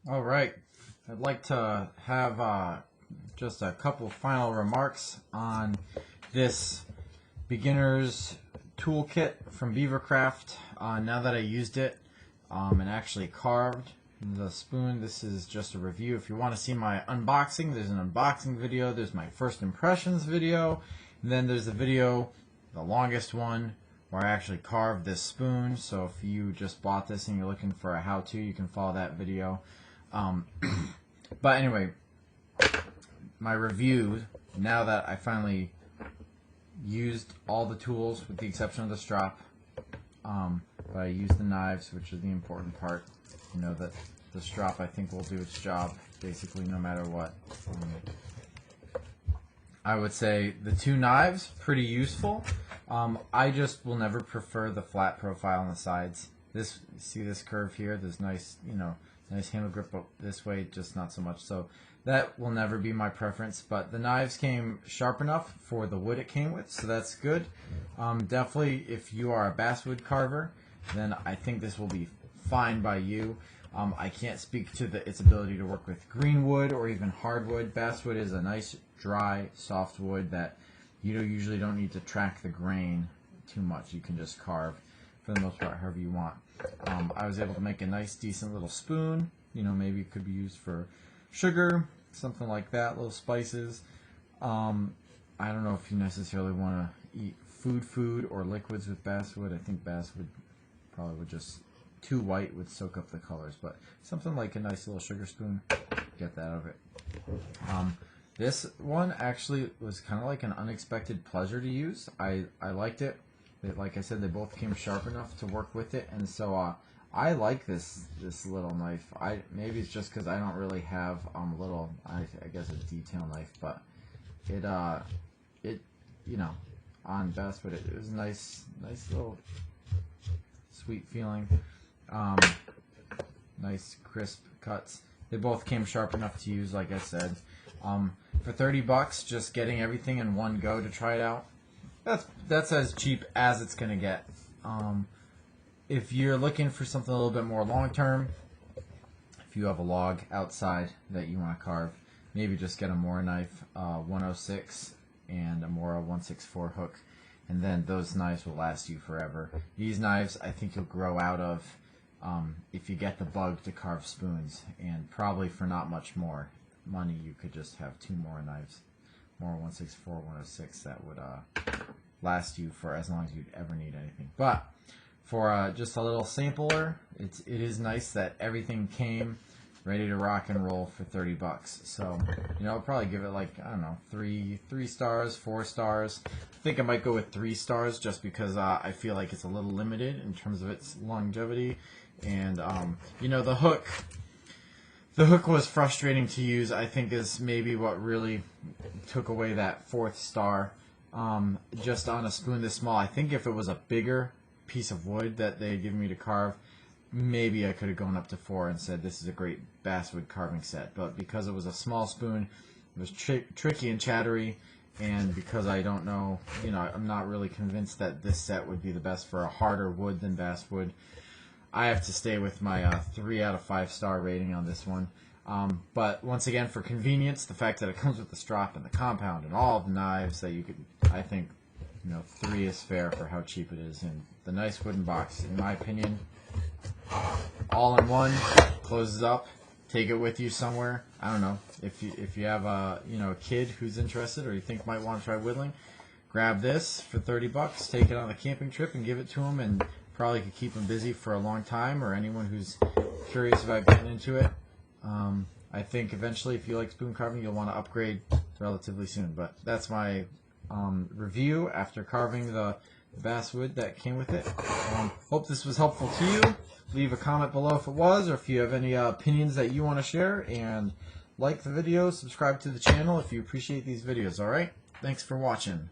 All right, I'd like to have just a couple final remarks on this beginner's toolkit from BeaverCraft. Now that I used it and actually carved the spoon, this is just a review. If you want to see my unboxing, there's an unboxing video, there's my first impressions video, and then there's the video, the longest one, where I actually carved this spoon. So if you just bought this and you're looking for a how-to, you can follow that video. But anyway, my review, now that I finally used all the tools with the exception of the strop, but I used the knives, which is the important part. You know that the strop, I think, will do its job basically no matter what. I would say the two knives, pretty useful. I just will never prefer the flat profile on the sides. This, see this curve here? There's nice, nice handle grip, but this way just not so much. So that will never be my preference, but the knives came sharp enough for the wood it came with, so that's good. Definitely, if you are a basswood carver, then I think this will be fine by you. I can't speak to its ability to work with green wood or even hardwood. Basswood is a nice, dry, soft wood that you usually don't need to track the grain too much. You can just carve, for the most part, however you want. I was able to make a nice, decent little spoon. Maybe it could be used for sugar, something like that, little spices. I don't know if you necessarily want to eat food or liquids with basswood. I think basswood probably would just, too white would soak up the colors, but something like a nice little sugar spoon, get that out of it. This one actually was kind of like an unexpected pleasure to use. I liked it. Like I said, they both came sharp enough to work with it, and so I like this little knife. Maybe it's just because I don't really have little, I guess a detail knife, but it on basswood it was nice little sweet feeling. Nice crisp cuts. They both came sharp enough to use, like I said. For $30, just getting everything in one go to try it out, that's as cheap as it's gonna get. If you're looking for something a little bit more long term, if you have a log outside that you want to carve, maybe just get a Mora knife 106 and a Mora 164 hook, and then those knives will last you forever. These knives, I think you'll grow out of if you get the bug to carve spoons, and probably for not much more money you could just have two Mora knives, Mora 164, 106, that would last you for as long as you'd ever need anything. But for just a little sampler, it is nice that everything came ready to rock and roll for $30. So I'll probably give it like, I don't know, three stars, 4 stars. I think I might go with 3 stars just because I feel like it's a little limited in terms of its longevity. And the hook was frustrating to use. I think is maybe what really took away that 4th star. Just on a spoon this small, I think if it was a bigger piece of wood that they had given me to carve, maybe I could have gone up to 4 and said this is a great basswood carving set. But because it was a small spoon, it was tricky and chattery, and because I don't know, I'm not really convinced that this set would be the best for a harder wood than basswood, I have to stay with my 3 out of 5 star rating on this one. But once again, for convenience, the fact that it comes with the strop and the compound and all of the knives that you could, I think, 3 is fair for how cheap it is. And the nice wooden box, in my opinion, all in one, closes up, take it with you somewhere. I don't know, if you have a kid who's interested or you think might want to try whittling, grab this for $30, take it on a camping trip and give it to them, and probably could keep them busy for a long time, or anyone who's curious about getting into it. I think eventually, if you like spoon carving, you'll want to upgrade relatively soon. But that's my review after carving the basswood that came with it. Hope this was helpful to you. Leave a comment below if it was, or if you have any opinions that you want to share. And like the video, subscribe to the channel if you appreciate these videos. Alright? Thanks for watching.